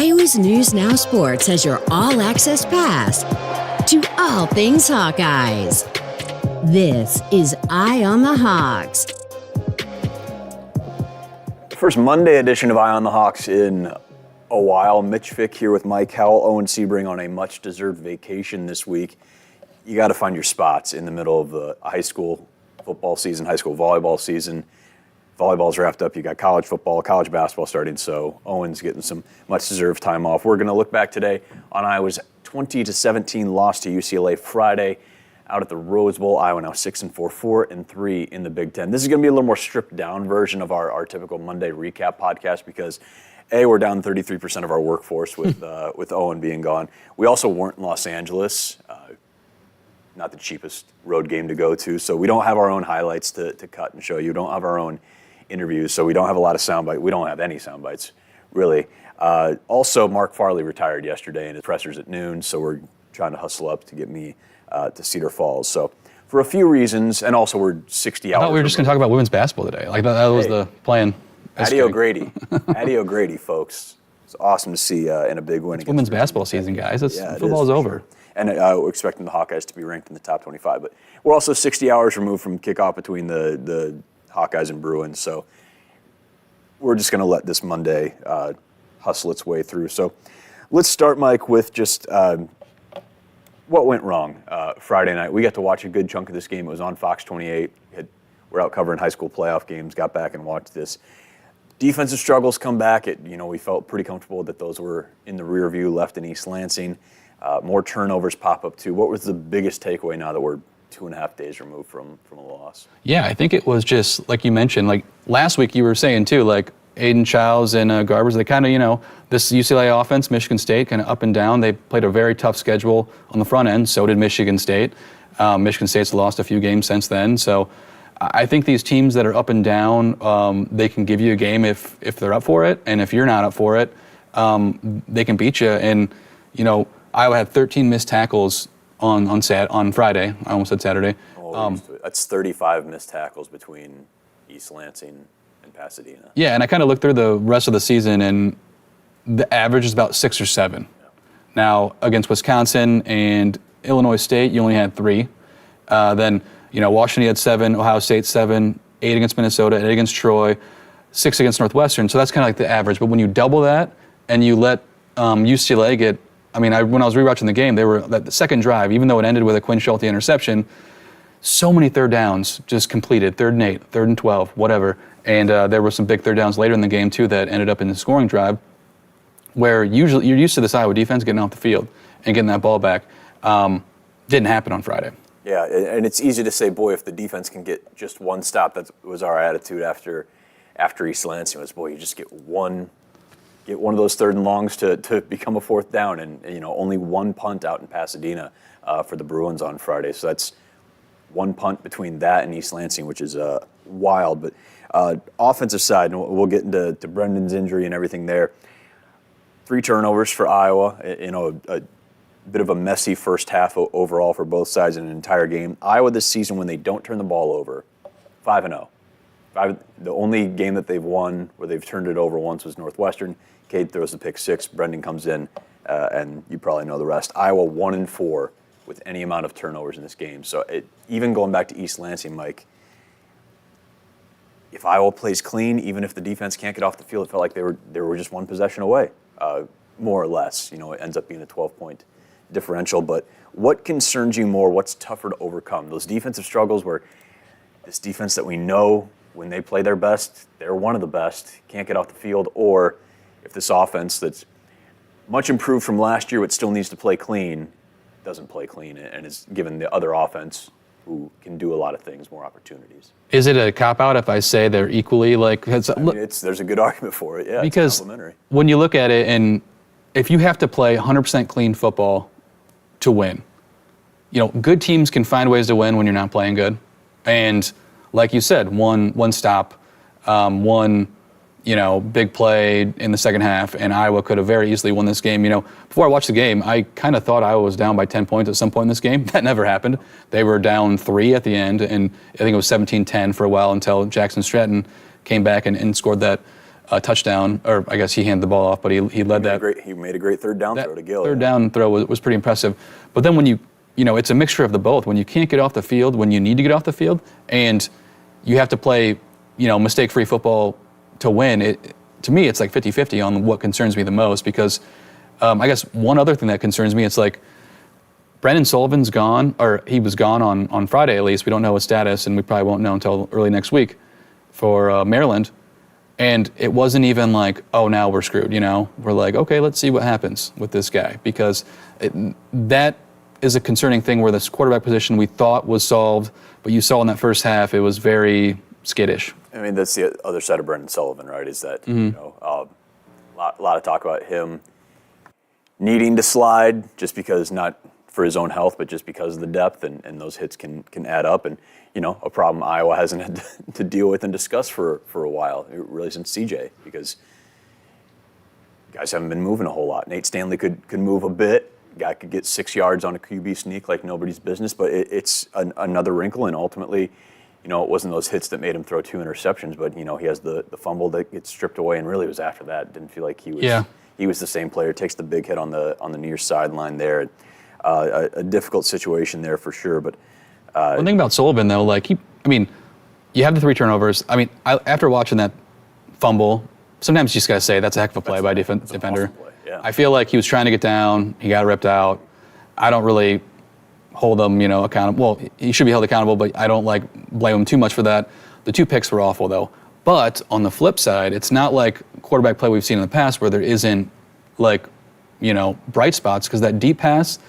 Iowa's News Now Sports has your all-access pass to all things Hawkeyes. This is Eye on the Hawks. First Monday edition of Eye on the Hawks in a while. Mitch Fick here with Mike Howell. Owen Sebring on a much-deserved vacation this week. You got to find your spots in the middle of the high school football season, high school volleyball season. Volleyball's wrapped up. You got college football, college basketball starting, so Owen's getting some much-deserved time off. We're going to look back today on Iowa's 20-17 loss to UCLA Friday out at the Rose Bowl. Iowa now 6-4, 4-3 in the Big Ten. This is going to be a little more stripped-down version of our typical Monday recap podcast because, A, we're down 33% of our workforce with Owen being gone. We also weren't in Los Angeles, not the cheapest road game to go to, so we don't have our own highlights to cut and show you. We don't have our own interviews, so we don't have a lot of sound bites. We don't have any sound bites, really. Also, Mark Farley retired yesterday, and his presser's at noon, so we're trying to hustle up to get me to Cedar Falls. So for a few reasons, and also we're 60 hours. I thought we were just going to talk about women's basketball today. Like that was the plan. Addie O'Grady. Addie O'Grady, folks. It's awesome to see in a big win. It's women's basketball season, guys. Football's over. Sure. And we're expecting the Hawkeyes to be ranked in the top 25. But we're also 60 hours removed from kickoff between the Hawkeyes and Bruins. So we're just going to let this Monday hustle its way through. So let's start, Mike, with just what went wrong Friday night. We got to watch a good chunk of this game. It was on Fox 28. We're out covering high school playoff games, got back and watched this. Defensive struggles come back. We felt pretty comfortable that those were in the rear view, left in East Lansing. More turnovers pop up, too. What was the biggest takeaway now that we're 2.5 days removed from a loss? Yeah, I think it was just, like you mentioned, like last week you were saying, too, like Aiden Childs and Garbers, they kind of, this UCLA offense, Michigan State, kind of up and down. They played a very tough schedule on the front end. So did Michigan State. Michigan State's lost a few games since then. So I think these teams that are up and down, they can give you a game if they're up for it. And if you're not up for it, they can beat you. And, Iowa had 13 missed tackles on Friday. I almost said Saturday. That's 35 missed tackles between East Lansing and Pasadena. Yeah, and I kind of looked through the rest of the season, and the average is about 6 or 7. Yeah. Now, against Wisconsin and Illinois State, you only had 3. Then, Washington had 7, Ohio State 7, 8 against Minnesota, 8 against Troy, 6 against Northwestern. So that's kind of like the average. But when you double that and you let UCLA get, when I was rewatching the game, they were the second drive, even though it ended with a Quinn Schulte interception, so many third downs just completed, 3rd and 8, 3rd and 12, whatever. And there were some big third downs later in the game, too, that ended up in the scoring drive, where usually you're used to this Iowa defense getting off the field and getting that ball back. Didn't happen on Friday. Yeah, and it's easy to say, boy, if the defense can get just one stop, that was our attitude after East Lansing was, boy, you just get one of those 3rd and longs to become a 4th down, and only one punt out in Pasadena for the Bruins on Friday. So that's one punt between that and East Lansing, which is wild. But offensive side, and we'll get into Brendan's injury and everything there. 3 turnovers for Iowa. A bit of a messy first half overall for both sides in an entire game. Iowa this season, when they don't turn the ball over, 5-0. The only game that they've won where they've turned it over once was Northwestern. Cade throws the pick 6. Brendan comes in, and you probably know the rest. Iowa 1-4 with any amount of turnovers in this game. So even going back to East Lansing, Mike, if Iowa plays clean, even if the defense can't get off the field, it felt like they were just one possession away, more or less. It ends up being a 12-point differential. But what concerns you more? What's tougher to overcome? Those defensive struggles where this defense that we know when they play their best, they're one of the best, can't get off the field, or if this offense that's much improved from last year but still needs to play clean, doesn't play clean and is given the other offense who can do a lot of things more opportunities. Is it a cop-out if I say they're equally like... there's a good argument for it, yeah. Because it's complimentary. When you look at it, and if you have to play 100% clean football to win, good teams can find ways to win when you're not playing good. And like you said, one stop, one big play in the second half, and Iowa could have very easily won this game. Before I watched the game, I kind of thought Iowa was down by 10 points at some point in this game. That never happened. They were down 3 at the end, and I think it was 17-10 for a while until Jackson Stratton came back and scored that touchdown, or I guess he handed the ball off, but he led that. He made a great third down throw to Gill. Third down throw was pretty impressive. But then when it's a mixture of the both. When you can't get off the field, when you need to get off the field, and you have to play, mistake-free football to win, to me, it's like 50-50 on what concerns me the most, because I guess one other thing that concerns me, it's like Brendan Sullivan's gone, or he was gone on Friday at least. We don't know his status, and we probably won't know until early next week for Maryland. And it wasn't even like, oh, now we're screwed, We're like, okay, let's see what happens with this guy, because that is a concerning thing where this quarterback position we thought was solved, but you saw in that first half it was very skittish. I mean, that's the other side of Brendan Sullivan, right, is that, a lot of talk about him needing to slide just because, not for his own health, but just because of the depth, and those hits can add up. And, a problem Iowa hasn't had to deal with and discuss for a while, really since CJ, because guys haven't been moving a whole lot. Nate Stanley could move a bit. Guy could get 6 yards on a QB sneak like nobody's business, but it's another wrinkle, and ultimately, it wasn't those hits that made him throw 2 interceptions, but, he has the fumble that gets stripped away, and really it was after that. Didn't feel like he was the same player. Takes the big hit on the near sideline there. A difficult situation there for sure, but one thing about Sullivan, though, you have the 3 turnovers. After watching that fumble, sometimes you just got to say that's a heck of a play by a defender. Awesome play. Yeah. I feel like he was trying to get down. He got ripped out. I don't really hold him, accountable. Well, he should be held accountable, but I don't blame him too much for that. The 2 picks were awful, though. But on the flip side, it's not like quarterback play we've seen in the past where there isn't bright spots, because that deep pass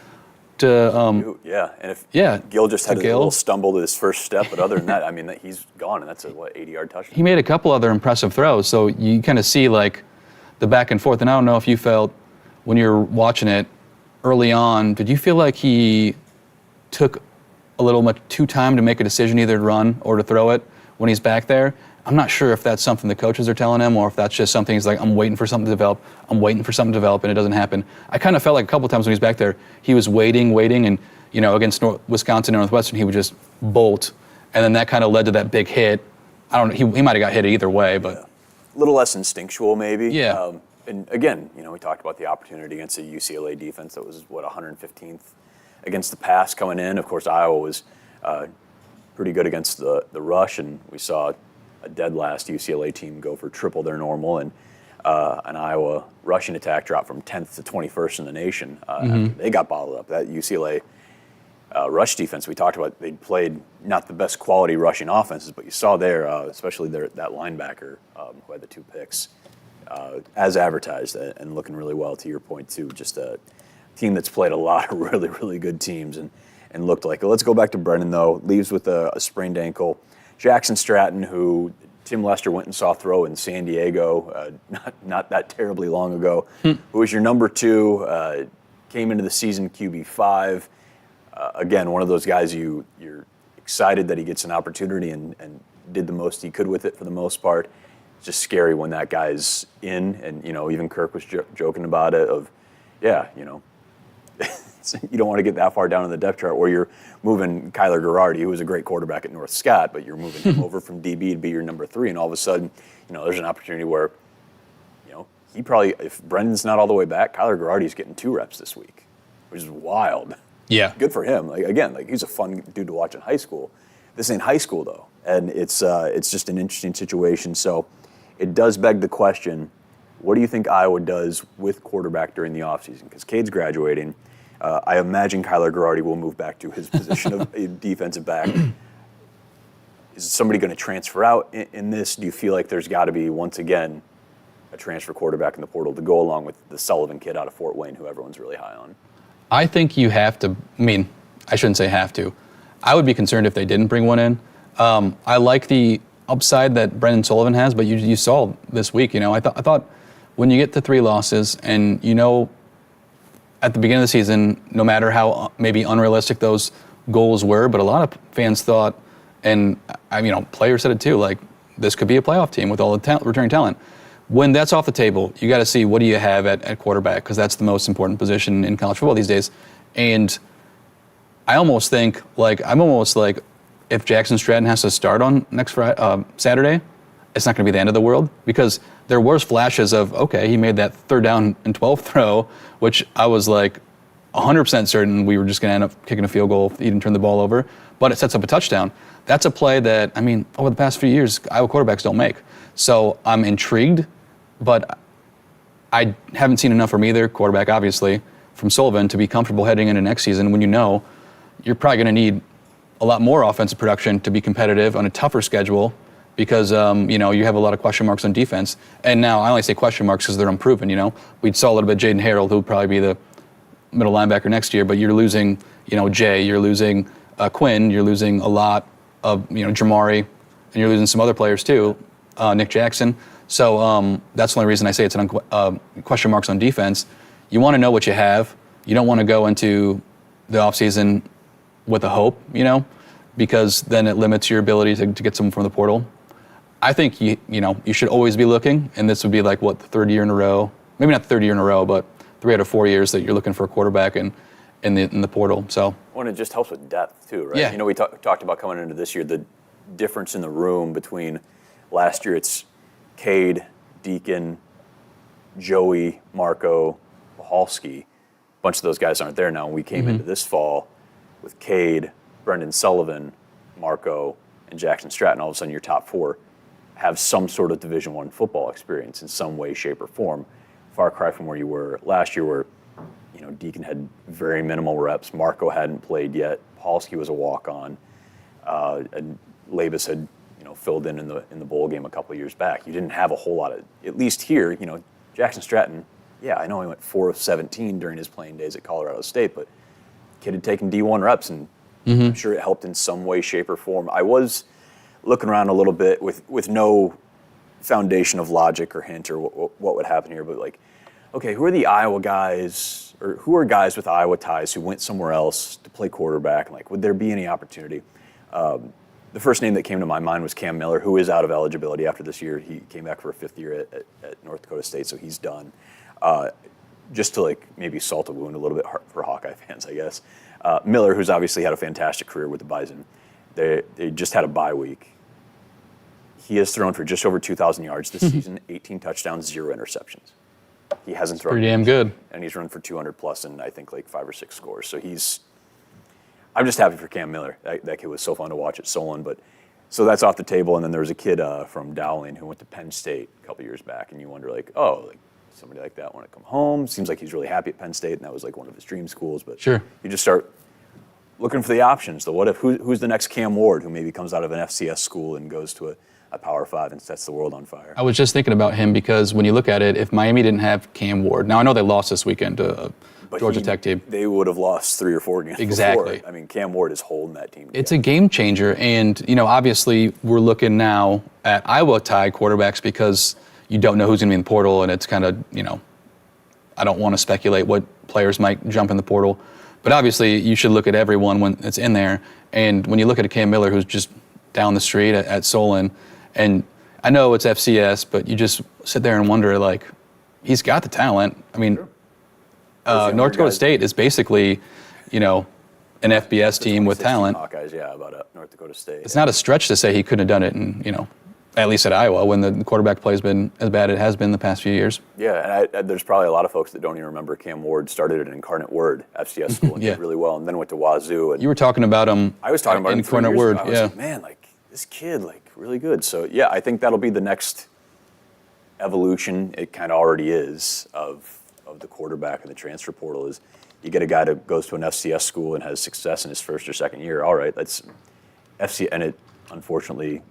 to and if Gill just had a little stumble to his first step, but other than that, he's gone, and that's a 80-yard touchdown. He made a couple other impressive throws, so you kind of see the back and forth. And I don't know if you felt when you're watching it early on, did you feel like he took a little much too time to make a decision either to run or to throw it when he's back there? I'm not sure if that's something the coaches are telling him, or if that's just something he's like, I'm waiting for something to develop, and it doesn't happen. I kind of felt like a couple times when he's back there, he was waiting, and, against Wisconsin and Northwestern, he would just bolt, and then that kind of led to that big hit. I don't know, he might have got hit either way, but... A little less instinctual, maybe. Yeah. And again, we talked about the opportunity against a UCLA defense that was, 115th against the pass coming in. Of course, Iowa was pretty good against the rush, and we saw a dead last UCLA team go for triple their normal, and an Iowa rushing attack dropped from 10th to 21st in the nation. They got bottled up. That UCLA rush defense we talked about, they played not the best quality rushing offenses, but you saw there, especially that linebacker who had the 2 picks, as advertised, and looking really well, to your point too. Just a team that's played a lot of really, really good teams, and looked like it. Let's go back to Brendan, though. Leaves with a sprained ankle. Jackson Stratton, who Tim Lester went and saw throw in San Diego not that terribly long ago, who was your number 2, came into the season QB5. Again, one of those guys you're excited that he gets an opportunity and did the most he could with it for the most part. It's just scary when that guy's in, and even Kirk was joking about it you don't want to get that far down in the depth chart where you're moving Kyler Garrardi, who was a great quarterback at North Scott, but you're moving him over from DB to be your number 3, and all of a sudden, there's an opportunity where, he probably, if Brendan's not all the way back, Kyler Garrardi's getting 2 reps this week, which is wild. Yeah. Good for him. He's a fun dude to watch in high school. This ain't high school, though, and it's just an interesting situation. So it does beg the question, what do you think Iowa does with quarterback during the offseason? Because Cade's graduating. I imagine Kyler Garrardi will move back to his position of a defensive back. Is somebody going to transfer out in this? Do you feel like there's got to be, once again, a transfer quarterback in the portal to go along with the Sullivan kid out of Fort Wayne, who everyone's really high on? I think you have to, I shouldn't say have to. I would be concerned if they didn't bring one in. I like the upside that Brendan Sullivan has, but you saw this week, I thought when you get to 3 losses and at the beginning of the season, no matter how maybe unrealistic those goals were, but a lot of fans thought, and players said it too, this could be a playoff team with all the returning talent. When that's off the table, you got to see what do you have at quarterback, because that's the most important position in college football these days. And I almost think if Jackson Stratton has to start on next Saturday, it's not going to be the end of the world, because there were flashes of, okay, he made that 3rd down and 12 throw, which I was like 100% certain we were just going to end up kicking a field goal if he didn't turn the ball over, but it sets up a touchdown. That's a play that, I mean, over the past few years, Iowa quarterbacks don't make. So I'm intrigued, but I haven't seen enough from either quarterback, obviously, from Sullivan to be comfortable heading into next season when you know you're probably going to need a lot more offensive production to be competitive on a tougher schedule, because you have a lot of question marks on defense. And now I only say question marks because they're unproven. We saw a little bit of Jaden Harrell, who would probably be the middle linebacker next year, but you're losing, Jay, you're losing Quinn, you're losing a lot of, Jamari, and you're losing some other players too, Nick Jackson. So that's the only reason I say it's an question marks on defense. You want to know what you have. You don't want to go into the offseason with a hope, because then it limits your ability to get someone from the portal. I think you should always be looking, and this would be like the 3rd year in a row, maybe not the 3rd year in a row, but 3 out of 4 years that you're looking for a quarterback in the portal. So it just helps with depth too, right? Yeah. We talked about coming into this year, the difference in the room between last year. It's Cade, Deacon, Joey, Marco, Hawkeyes. A bunch of those guys aren't there now. We came into this fall with Cade, Brendan Sullivan, Marco, and Jackson Stratton. All of a sudden, your top 4 have some sort of Division I football experience in some way, shape, or form. Far cry from where you were last year, where Deacon had very minimal reps. Marco hadn't played yet. Hawkeyes was a walk-on, and Labus had filled in the bowl game a couple of years back. You didn't have a whole lot of, at least here. Jackson Stratton. Yeah, I know he went 4 of 17 during his playing days at Colorado State, but kid had taken D1 reps, and I'm sure it helped in some way, shape, or form. I was looking around a little bit with no foundation of logic or hint or what would happen here, but okay, who are the Iowa guys, or who are guys with Iowa ties who went somewhere else to play quarterback? Would there be any opportunity? The first name that came to my mind was Cam Miller, who is out of eligibility after this year. He came back for a 5th year at North Dakota State, so he's done. Just to maybe salt the wound a little bit for Hawkeye fans, I guess. Miller, who's obviously had a fantastic career with the Bison, they just had a bye week. He has thrown for just over 2,000 yards this season, 18 touchdowns, 0 interceptions. He hasn't thrown. Pretty damn good. And he's run for 200 plus and I think 5 or 6 scores. So I'm just happy for Cam Miller. That kid was so fun to watch at Solon. So that's off the table. And then there was a kid from Dowling who went to Penn State a couple years back, and you wonder somebody like that want to come home. Seems like he's really happy at Penn State, and that was one of his dream schools. But sure, you just start looking for the options. The what if? Who's the next Cam Ward who maybe comes out of an FCS school and goes to a Power 5 and sets the world on fire? I was just thinking about him, because when you look at it, if Miami didn't have Cam Ward, now I know they lost this weekend to Georgia Tech team. They would have lost 3 or 4 games exactly. Before. I mean, Cam Ward is holding that team together. It's a game changer, and obviously we're looking now at Iowa tie quarterbacks because you don't know who's going to be in the portal, and it's kind of I don't want to speculate what players might jump in the portal, but obviously you should look at everyone when it's in there. And when you look at a Cam Miller who's just down the street at Solon, and I know it's FCS, but you just sit there and wonder, he's got the talent. I mean, sure. North Dakota State is basically, an FBS team with talent. Hawkeyes, about North Dakota State. It's not a stretch to say he couldn't have done it, and at least at Iowa, when the quarterback play has been as bad as it has been the past few years. Yeah, and there's probably a lot of folks that don't even remember Cam Ward started at Incarnate Word FCS school and did really well, and then went to Wazoo. And you were talking about him. I was talking about him Incarnate Word. I was man, this kid, really good. So yeah, I think that'll be the next evolution. It kind of already is of the quarterback and the transfer portal. Is you get a guy that goes to an FCS school and has success in his first or second year. All right, that's FCS, and it unfortunately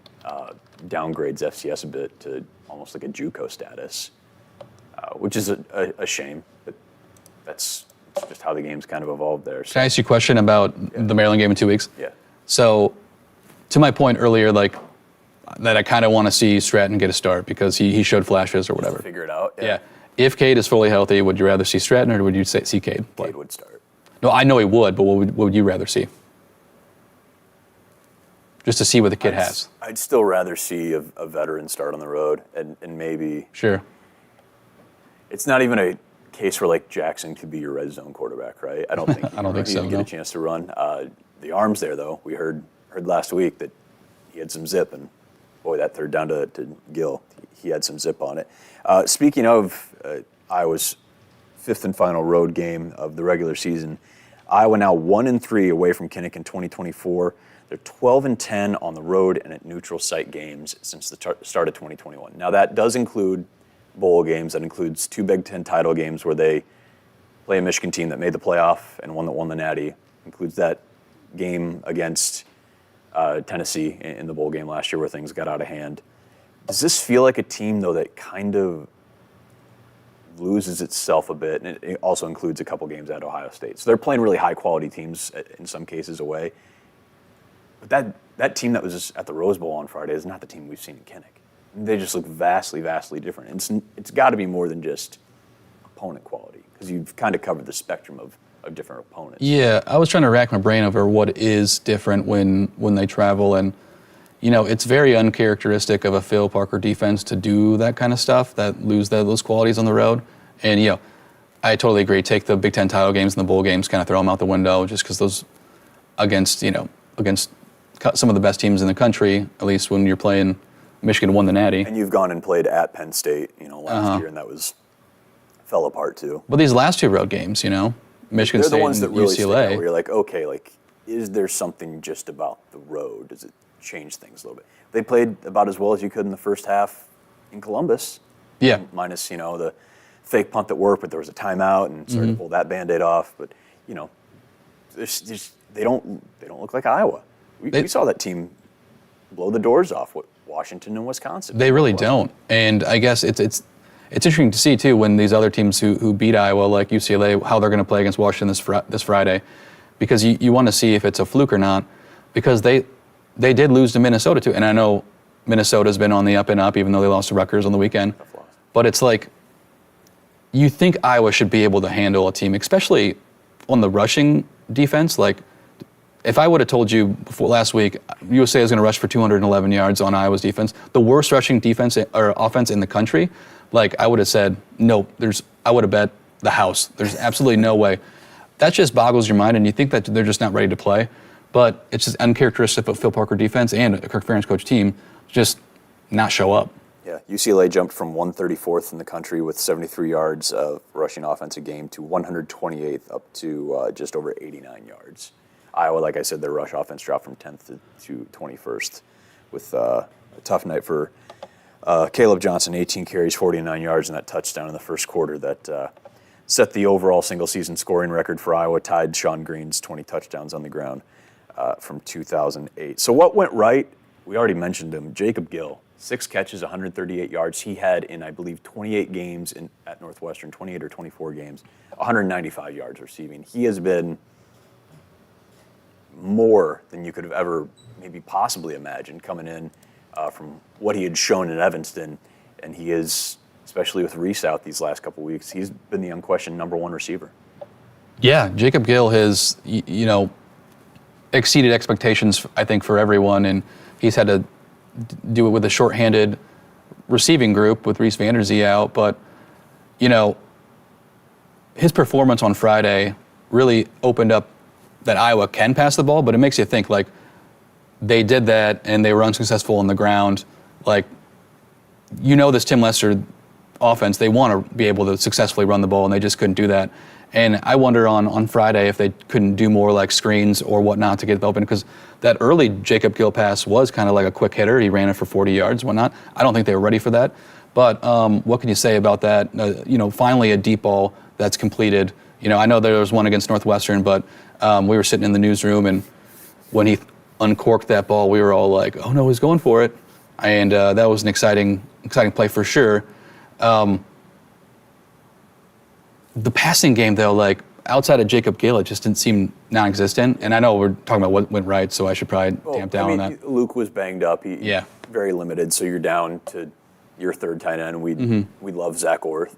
downgrades FCS a bit to almost like a JUCO status, which is a shame. But that's just how the game's kind of evolved there. So, can I ask you a question about the Maryland game in 2 weeks? Yeah. So, to my point earlier, that I kind of want to see Stratton get a start because he showed flashes or whatever. Figure it out. Yeah. If Cade is fully healthy, would you rather see Stratton or would you see Cade play? Cade would start. No, I know he would, but what would you rather see? Just to see what the kid has. I'd still rather see a veteran start on the road and maybe. Sure. It's not even a case where Jackson could be your red zone quarterback, right? I don't think. I don't think so. Get a chance to run. The arm's there though. We heard last week that he had some zip, and boy, that third down to Gill, he had some zip on it. Speaking of Iowa's fifth and final road game of the regular season, Iowa now 1-3 away from Kinnick in 2024. They're 12-10 on the road and at neutral site games since the start of 2021. Now that does include bowl games. That includes 2 Big Ten title games where they play a Michigan team that made the playoff and one that won the Natty. Includes that game against Tennessee in the bowl game last year where things got out of hand. Does this feel like a team, though, that kind of loses itself a bit? And it also includes a couple games at Ohio State. So they're playing really high-quality teams in some cases away. But that team that was just at the Rose Bowl on Friday is not the team we've seen in Kinnick. They just look vastly, vastly different. It's got to be more than just opponent quality, because you've kind of covered the spectrum of different opponents. Yeah, I was trying to rack my brain over what is different when they travel, and it's very uncharacteristic of a Phil Parker defense to do that kind of stuff, that lose those qualities on the road. And I totally agree. Take the Big Ten title games and the bowl games, kind of throw them out the window, just because those against some of the best teams in the country, at least when you're playing. Michigan won the Natty. And you've gone and played at Penn State, last year, and that fell apart too. But these last 2 road games, Michigan State the ones and that really UCLA. Stick out, where you're like, okay, is there something just about the road? Does it change things a little bit? They played about as well as you could in the first half in Columbus. Yeah. Minus, the fake punt that worked, but there was a timeout and started to pull that Band-Aid off. But, they don't look like Iowa. We saw that team blow the doors off Washington and Wisconsin. They really don't. And I guess it's interesting to see, too, when these other teams who beat Iowa, like UCLA, how they're going to play against Washington this Friday. Because you want to see if it's a fluke or not. Because they did lose to Minnesota, too. And I know Minnesota's been on the up and up, even though they lost to Rutgers on the weekend. But it's like, you think Iowa should be able to handle a team, especially on the rushing defense. Like, if I would have told you before last week, USA is going to rush for 211 yards on Iowa's defense, the worst rushing defense or offense in the country, I would have said, no, I would have bet the house. There's absolutely no way. That just boggles your mind, and you think that they're just not ready to play. But it's just uncharacteristic of Phil Parker defense and a Kirk Ferentz coach team just not show up. Yeah, UCLA jumped from 134th in the country with 73 yards of rushing offense a game to 128th, up to just over 89 yards. Iowa, like I said, their rush offense dropped from 10th to 21st with a tough night for Kaleb Johnson, 18 carries, 49 yards, and that touchdown in the first quarter that set the overall single-season scoring record for Iowa, tied Sean Green's 20 touchdowns on the ground from 2008. So what went right? We already mentioned him, Jacob Gill, 6 catches, 138 yards. He had in, I believe, 28 games at Northwestern, 28 or 24 games, 195 yards receiving. He has been more than you could have ever maybe possibly imagined coming in from what he had shown in Evanston. And he is, especially with Reese out these last couple weeks, he's been the unquestioned number 1 receiver. Yeah, Jacob Gill has, exceeded expectations, I think, for everyone. And he's had to do it with a shorthanded receiving group with Reese Vanderzee out. But, his performance on Friday really opened up that Iowa can pass the ball, but it makes you think, they did that and they were unsuccessful on the ground. This Tim Lester offense, they want to be able to successfully run the ball, and they just couldn't do that. And I wonder on Friday if they couldn't do more screens or whatnot to get it open, because that early Jacob Gill pass was kind of like a quick hitter. He ran it for 40 yards, whatnot. I don't think they were ready for that. But what can you say about that? Finally a deep ball that's completed. I know there was one against Northwestern, but we were sitting in the newsroom, and when he uncorked that ball, we were all like, oh no, he's going for it. And that was an exciting play for sure. The passing game, though, outside of Jacob Gill, it just didn't seem non-existent. And I know we're talking about what went right, so I should probably tamp down on that. Luke was banged up. He very limited, so you're down to your third tight end. We love Zach Orth,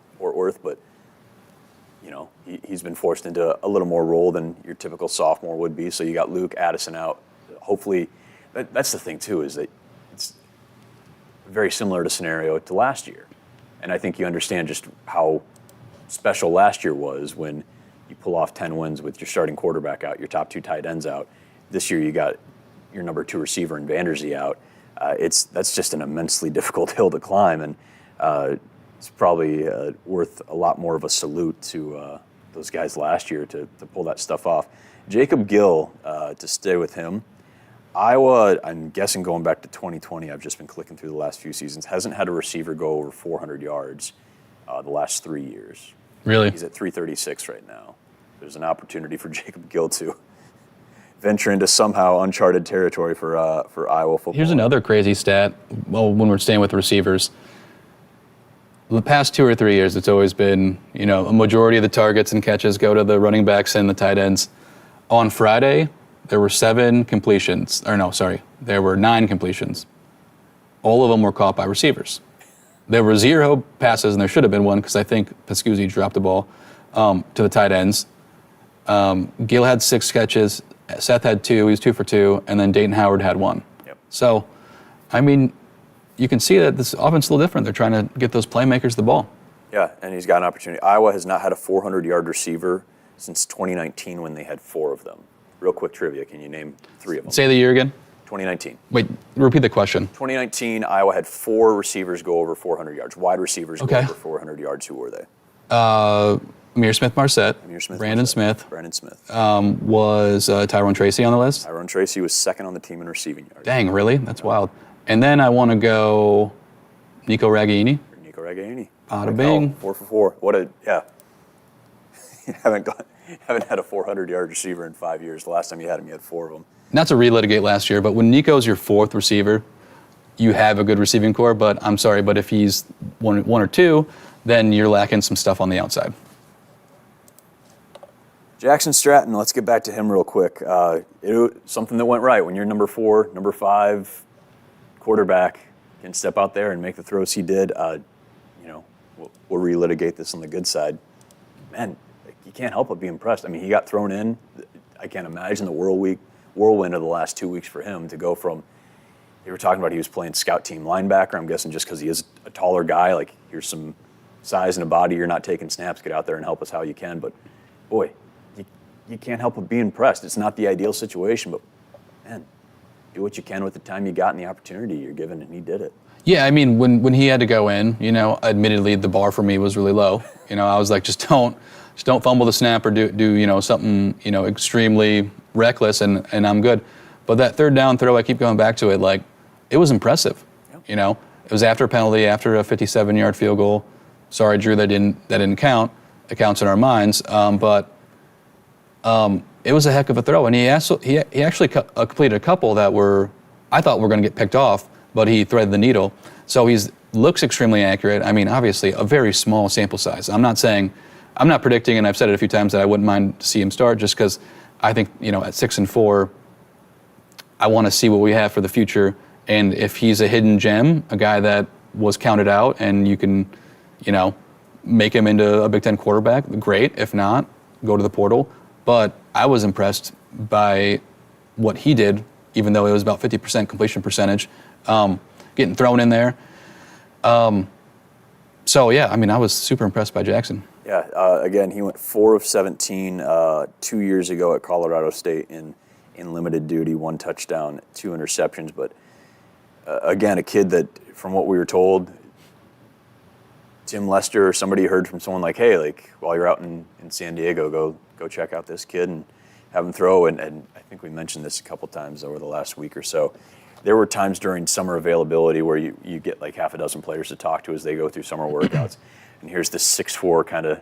but he's been forced into a little more role than your typical sophomore would be. So you got Luke, Addison out. Hopefully, that's the thing too, is that it's very similar to scenario to last year. And I think you understand just how special last year was when you pull off 10 wins with your starting quarterback out, your top 2 tight ends out. This year you got your number 2 receiver in Vanderzee out. that's just an immensely difficult hill to climb, and it's probably worth a lot more of a salute to those guys last year to pull that stuff off. Jacob Gill, to stay with him, Iowa, I'm guessing going back to 2020, I've just been clicking through the last few seasons, hasn't had a receiver go over 400 yards the last 3 years. Really? He's at 336 right now. There's an opportunity for Jacob Gill to venture into somehow uncharted territory for Iowa football. Here's another crazy stat. Well, when we're staying with receivers, the past 2 or 3 years, it's always been, a majority of the targets and catches go to the running backs and the tight ends. On Friday, there were 9 completions. All of them were caught by receivers. There were 0 passes, and there should have been one because I think Pascuzzi dropped the ball to the tight ends. Gill had 6 catches. Seth had 2. He was 2 for 2, and then Dayton Howard had 1. Yep. So, you can see that this offense is a little different. They're trying to get those playmakers the ball. Yeah, and he's got an opportunity. Iowa has not had a 400-yard receiver since 2019 when they had 4 of them. Real quick trivia, can you name 3 of them? Say the year again. 2019. Wait, repeat the question. 2019, Iowa had 4 receivers go over 400 yards. Wide receivers go over 400 yards. Who were they? Amir Smith-Marset. Brandon Smith. Was Tyrone Tracy on the list? Tyrone Tracy was second on the team in receiving yards. Dang, really? That's wild. And then I want to go Nico Ragaini. Bada bing. 4 for 4. You haven't had a 400-yard receiver in 5 years. The last time you had him, you had 4 of them. Not to relitigate last year, but when Nico's your 4th receiver, you have a good receiving core. But I'm sorry, but if he's one or 2, then you're lacking some stuff on the outside. Jackson Stratton, let's get back to him real quick. Something that went right when you're number 4, number 5 quarterback can step out there and make the throws he did. We'll relitigate this on the good side. Man, you can't help but be impressed. He got thrown in. I can't imagine the whirlwind of the last 2 weeks for him to go from, they were talking about he was playing scout team linebacker. I'm guessing just because he is a taller guy, like here's some size and a body, you're not taking snaps, get out there and help us how you can. But boy, you can't help but be impressed. It's not the ideal situation, but man, do what you can with the time you got and the opportunity you're given, and he did it. Yeah, when he had to go in, admittedly the bar for me was really low. I was like, just don't fumble the snap or do something extremely reckless, and I'm good. But that 3rd down throw, I keep going back to it. Like, it was impressive. Yep. It was after a penalty, after a 57-yard field goal. Sorry, Drew, that didn't count. It counts in our minds, but it was a heck of a throw, and he actually completed a couple that I thought were going to get picked off, but he threaded the needle. So looks extremely accurate. Obviously, a very small sample size. I'm not predicting, and I've said it a few times, that I wouldn't mind to see him start just because I think, at 6-4, I want to see what we have for the future. And if he's a hidden gem, a guy that was counted out and you can, make him into a Big Ten quarterback, great. If not, go to the portal. But I was impressed by what he did, even though it was about 50% completion percentage, getting thrown in there. I was super impressed by Jackson. Yeah, again, he went 4 of 17 2 years ago at Colorado State in limited duty, 1 touchdown, 2 interceptions. But again, a kid that, from what we were told, Tim Lester or somebody heard from someone like, hey, while you're out in San Diego, go check out this kid and have him throw. And I think we mentioned this a couple times over the last week or so. There were times during summer availability where you get like half a dozen players to talk to as they go through summer workouts. And here's this 6'4", kind of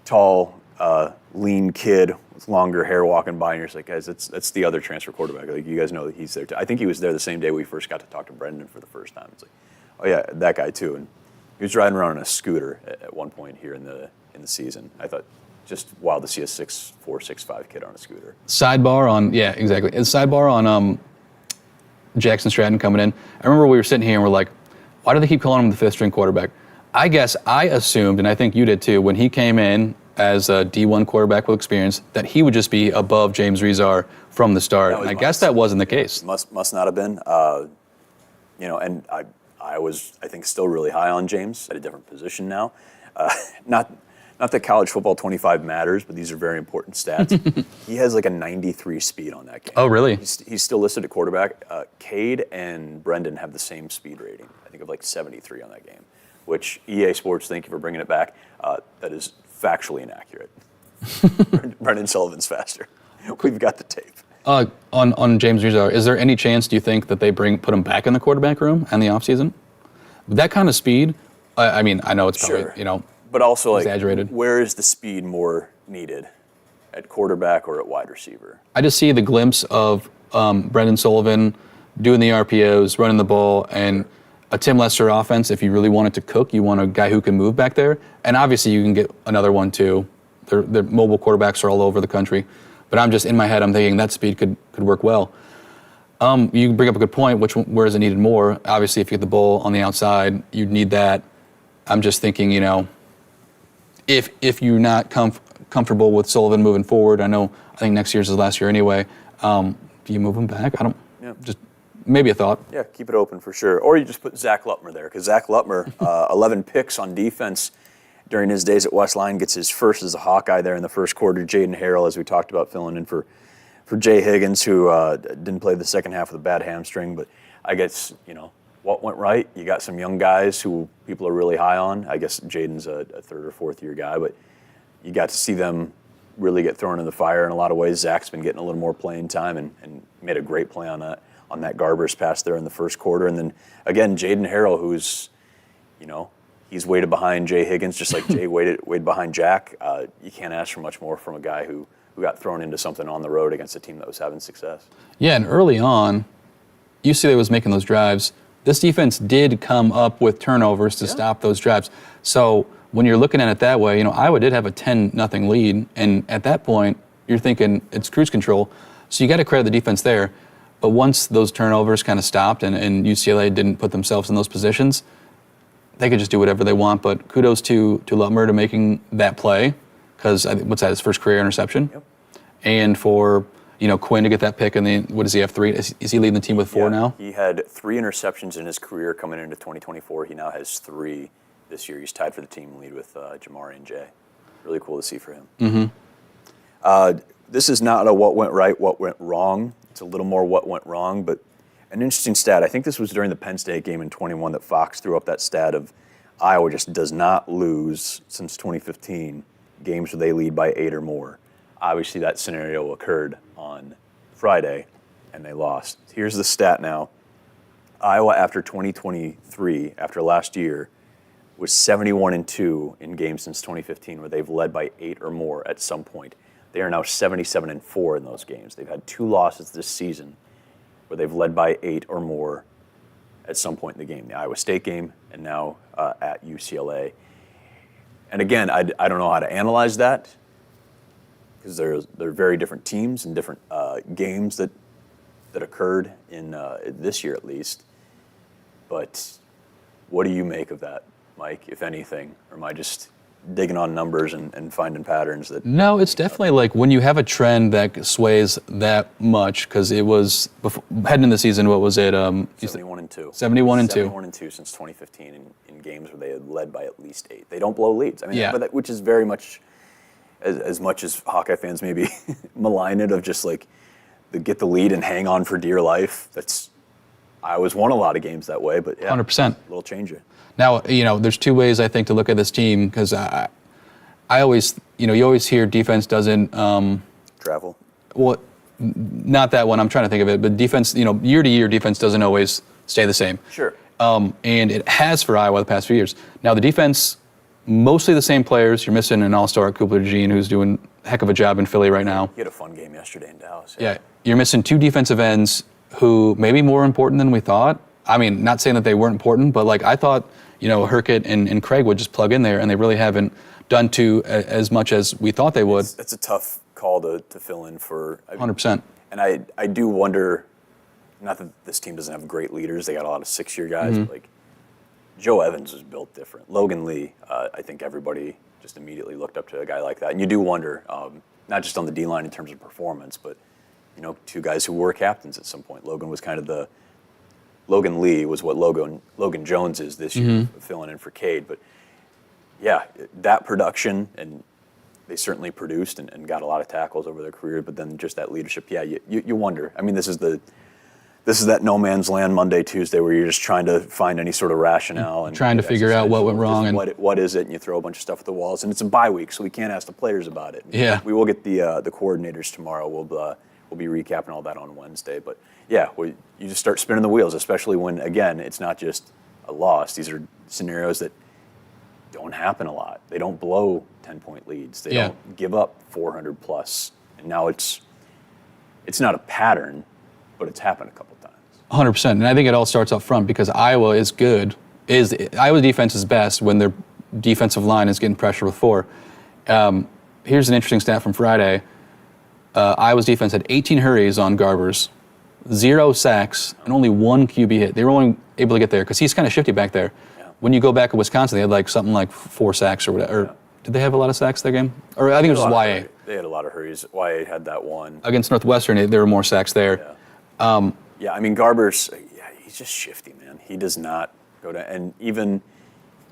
tall, lean kid with longer hair walking by, and you're just like, guys, that's the other transfer quarterback. Like, you guys know that he's there too. I think he was there the same day we first got to talk to Brendan for the first time. It's like, oh yeah, that guy too. And he was riding around on a scooter at one point here in the season. I thought, just wild to see a 6'4", 6'5" kid on a scooter. Sidebar on Jackson Stratton coming in. I remember we were sitting here and we're like, why do they keep calling him the 5th string quarterback? I guess I assumed, and I think you did too, when he came in as a D1 quarterback with experience, that he would just be above James Rezar from the start. I guess that wasn't the case. Must not have been. And I was, I think, still really high on James at a different position now. Not not that college football 25 matters, but these are very important stats. He has like a 93 speed on that game. Oh, really? He's still listed at quarterback. Cade and Brendan have the same speed rating, I think of like 73 on that game, which EA Sports, thank you for bringing it back, that is factually inaccurate. Brendan Sullivan's faster. We've got the tape. On James Rizzo, is there any chance, do you think, that they put him back in the quarterback room in the offseason? With that kind of speed, I mean, I know it's probably, but also exaggerated. Like, where is the speed more needed? At quarterback or at wide receiver? I just see the glimpse of Brendan Sullivan doing the RPOs, running the ball, and a Tim Lester offense. If you really wanted to cook, you want a guy who can move back there. And obviously you can get another one too. Their mobile quarterbacks are all over the country. But I'm just, in my head, I'm thinking that speed could work well. You bring up a good point, where is it needed more? Obviously, if you get the ball on the outside, you'd need that. I'm just thinking, if you're not comfortable with Sullivan moving forward, I think next year's his last year anyway, do you move him back? Just maybe a thought. Yeah, keep it open for sure. Or you just put Zach Lutmer there, because Zach Lutmer, 11 picks on defense during his days at Westline, gets his first as a Hawkeye there in the first quarter. Jaden Harrell, as we talked about, filling in for Jay Higgins, who didn't play the second half with a bad hamstring. But I guess, what went right? You got some young guys who people are really high on. I guess Jaden's a third or fourth year guy, but you got to see them really get thrown in the fire in a lot of ways. Zach's been getting a little more playing time and made a great play on that Garbers pass there in the first quarter. And then, again, Jaden Harrell, who's, he's weighted behind Jay Higgins, just like Jay weighted behind Jack. You can't ask for much more from a guy who got thrown into something on the road against a team that was having success. Yeah, and early on, UCLA was making those drives. This defense did come up with turnovers to stop those drives. So when you're looking at it that way, Iowa did have a 10-0 lead, and at that point, you're thinking it's cruise control. So you got to credit the defense there. But once those turnovers kind of stopped and UCLA didn't put themselves in those positions, they could just do whatever they want. But kudos to Lutmer to making that play, because what's that, his first career interception? Yep. And for Quinn to get that pick, and then what does he have, 3? Is he leading the team with 4 now? He had 3 interceptions in his career coming into 2024. He now has 3 this year. He's tied for the team lead with Jamari and Jay. Really cool to see for him. Mm-hmm. This is not a what went right, what went wrong. It's a little more what went wrong, but an interesting stat. I think this was during the Penn State game in 21 that Fox threw up that stat of Iowa just does not lose since 2015 games where they lead by 8 or more. Obviously, that scenario occurred on Friday, and they lost. Here's the stat now. Iowa, after 2023, after last year, was 71-2 in games since 2015 where they've led by 8 or more at some point. They are now 77-4 in those games. They've had 2 losses this season where they've led by 8 or more at some point in the game. The Iowa State game and now at UCLA. And again, I don't know how to analyze that because they're very different teams and different games that occurred in this year at least. But what do you make of that, Mike, if anything? Or am I just digging on numbers and finding patterns that... No, it's definitely like when you have a trend that sways that much, because it was, heading into the season, what was it? 71-2. 71-2. 71-2 since 2015 in games where they had led by at least 8. They don't blow leads. I mean, yeah. But which is very much, as much as Hawkeye fans maybe malign it, of just like, get the lead and hang on for dear life. I always won a lot of games that way, but yeah, 100%. A little changer. Now, there's 2 ways I think to look at this team, because I always, you always hear defense doesn't... Travel? Well, not that one. I'm trying to think of it. But defense, year to year, defense doesn't always stay the same. Sure. And it has for Iowa the past few years. Now, the defense, mostly the same players. You're missing an all-star, Cooper DeJean, who's doing a heck of a job in Philly right now. He had a fun game yesterday in Dallas. Yeah. You're missing 2 defensive ends who may be more important than we thought. I mean, not saying that they weren't important, but I thought, Herkett and Craig would just plug in there, and they really haven't done as much as we thought they would. It's a tough call to fill in for. 100%. And I do wonder, not that this team doesn't have great leaders, they got a lot of 6-year guys, Mm-hmm. but Joe Evans was built different. Logan Lee, I think everybody just immediately looked up to a guy like that. And you do wonder, not just on the D-line in terms of performance, but 2 guys who were captains at some point. Logan Lee was what Logan Jones is this year, filling in for Cade. But yeah, that production, and they certainly produced and got a lot of tackles over their career, but then just that leadership, yeah, you wonder. I mean, this is that no man's land Monday, Tuesday, where you're just trying to find any sort of rationale and trying to figure out what went wrong and what is it, and you throw a bunch of stuff at the walls. And it's a bye week, so we can't ask the players about it. Yeah, we will get the coordinators tomorrow. We'll be recapping all that on Wednesday. But yeah, you just start spinning the wheels, especially when, again, it's not just a loss. These are scenarios that don't happen a lot. They don't blow 10-point leads. They don't give up 400 plus. And now it's not a pattern, but it's happened a couple times. 100%. And I think it all starts up front because Iowa is good. Iowa defense is best when their defensive line is getting pressure with 4. Here's an interesting stat from Friday. Iowa's defense had 18 hurries on Garbers, 0 sacks, and only 1 QB hit. They were only able to get there because he's kind of shifty back there. Yeah. When you go back to Wisconsin, they had something like 4 sacks or whatever. Yeah. Did they have a lot of sacks that game? Or I think it was YA. They had a lot of hurries. YA had that one. Against Northwestern, there were more sacks there. Yeah, I mean, Garbers, he's just shifty, man. He does not go down. And even,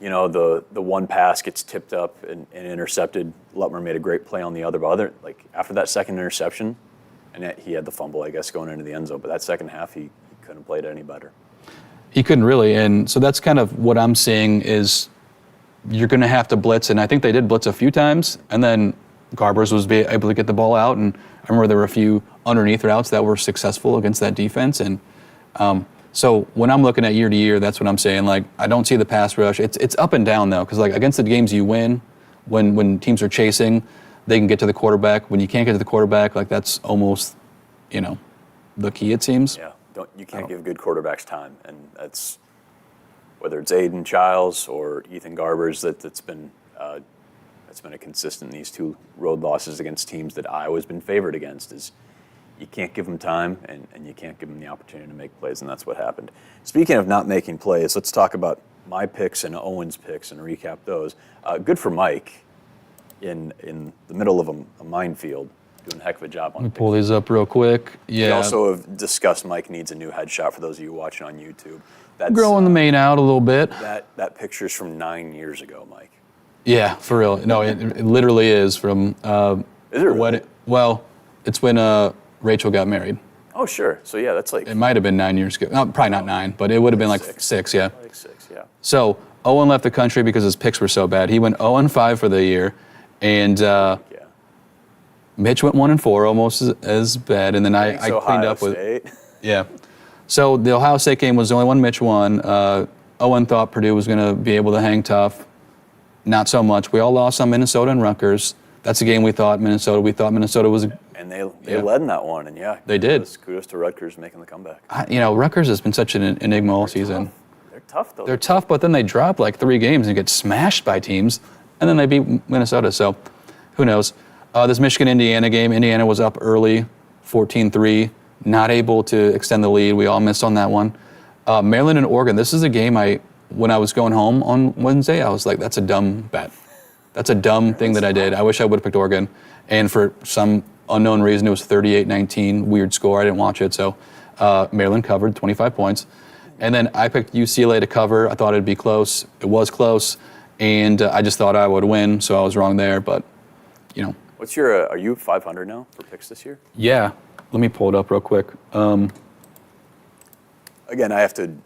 the one pass gets tipped up and intercepted. Lutmer made a great play on the other, but after that second interception, and he had the fumble, I guess, going into the end zone, but that second half, he couldn't have played any better. He couldn't really, and so that's kind of what I'm seeing is you're going to have to blitz, and I think they did blitz a few times, and then Garbers was able to get the ball out, and I remember there were a few underneath routes that were successful against that defense, and so when I'm looking at year to year, that's what I'm saying. I don't see the pass rush. It's up and down though, because against the games you win, when teams are chasing, they can get to the quarterback. When you can't get to the quarterback, that's almost, the key, it seems. Yeah, you can't give good quarterbacks time, and that's whether it's Aiden Childs or Ethan Garbers that's been a consistent in these 2 road losses against teams that Iowa's been favored against is you can't give them time and you can't give them the opportunity to make plays, and that's what happened. Speaking of not making plays, let's talk about my picks and Owen's picks and recap those. Good for Mike in the middle of a minefield, doing a heck of a job on Let me pull these up real quick. Yeah. We also have discussed Mike needs a new headshot for those of you watching on YouTube. That's growing the mane out a little bit. That picture's from 9 years ago, Mike. Yeah, for real. No, it literally is from. Is it really? Well, it's when Rachel got married. Oh, sure. So yeah, that's It might have been 9 years ago. No, probably not 9, but it would have been 6. Yeah. 6. Yeah. So Owen left the country because his picks were so bad. He went 0-5 for the year, and Mitch went 1-4, almost as bad. And then I cleaned up State. Yeah. So the Ohio State game was the only one Mitch won. Owen thought Purdue was going to be able to hang tough. Not so much. We all lost on Minnesota and Rutgers. That's a game we thought Minnesota was. And they led in that one, and they did. Kudos to Rutgers making the comeback. Rutgers has been such an enigma all season. They're tough, though. They're tough, but then they drop 3 games and get smashed by teams, and then they beat Minnesota. So, who knows? This Michigan-Indiana game, Indiana was up early, 14-3, not able to extend the lead. We all missed on that one. Maryland and Oregon. This is a game when I was going home on Wednesday, I was like, that's a dumb bet. That's a dumb thing that I did. I wish I would have picked Oregon. And for some unknown reason, it was 38-19, weird score. I didn't watch it. So Maryland covered 25 points. And then I picked UCLA to cover. I thought it'd be close. It was close. And I just thought I would win, so I was wrong there. But, What's your, are you 500 now for picks this year? Yeah. Let me pull it up real quick. Again, I have to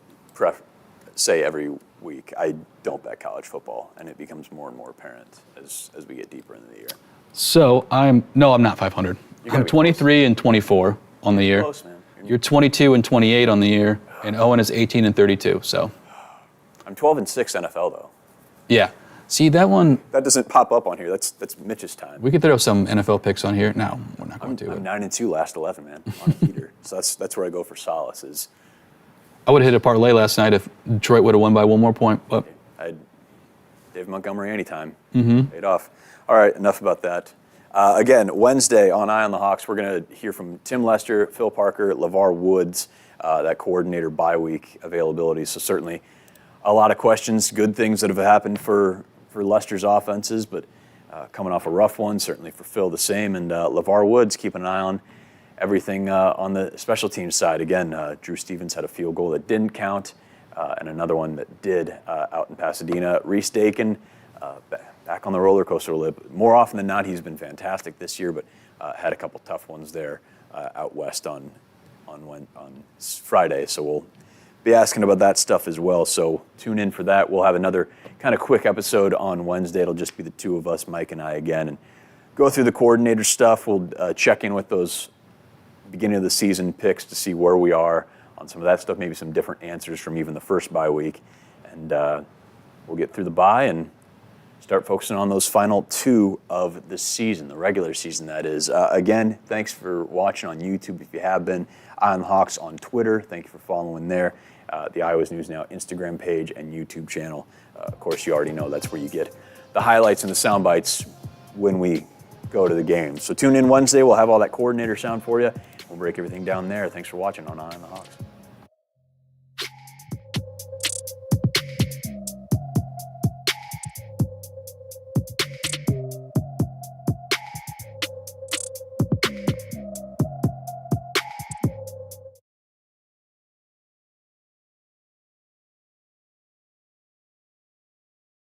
say every week, I don't bet college football, and it becomes more and more apparent as we get deeper into the year. So I'm not 500. I'm 23 and 24 on the year. Close, man. You're 22 and 28 on the year, and Owen is 18 and 32. So I'm 12 and 6 NFL though. Yeah. See that one? That doesn't pop up on here. That's Mitch's time. We could throw some NFL picks on here. No, we're not going to. I'm 9 and 2 last 11, man, on a heater. So that's where I go for solace. I would have hit a parlay last night if Detroit would have won by 1 more point. But Dave Montgomery anytime. Paid off. All right, enough about that. Again, Wednesday on Eye on the Hawks, we're going to hear from Tim Lester, Phil Parker, LeVar Woods, that coordinator bye week availability. So certainly a lot of questions, good things that have happened for Lester's offenses, but coming off a rough one, certainly for Phil the same. And LeVar Woods keeping an eye on everything on the special teams side. Again, Drew Stevens had a field goal that didn't count, and another one that did out in Pasadena. Reese Dakin back on the roller coaster a little bit. More often than not, he's been fantastic this year, but had a couple tough ones there out west on Friday. So we'll be asking about that stuff as well. So tune in for that. We'll have another kind of quick episode on Wednesday. It'll just be the two of us, Mike and I again, and go through the coordinator stuff. We'll check in with those beginning of the season picks to see where we are on some of that stuff, maybe some different answers from even the first bye week. And we'll get through the bye and start focusing on those final two of the season, the regular season, that is. Again, thanks for watching on YouTube if you have been. Eye on the Hawks on Twitter. Thank you for following there. The Iowa's News Now Instagram page and YouTube channel. Of course, you already know that's where you get the highlights and the sound bites when we go to the game. So tune in Wednesday. We'll have all that coordinator sound for you. We'll break everything down there. Thanks for watching on Eye on the Hawks.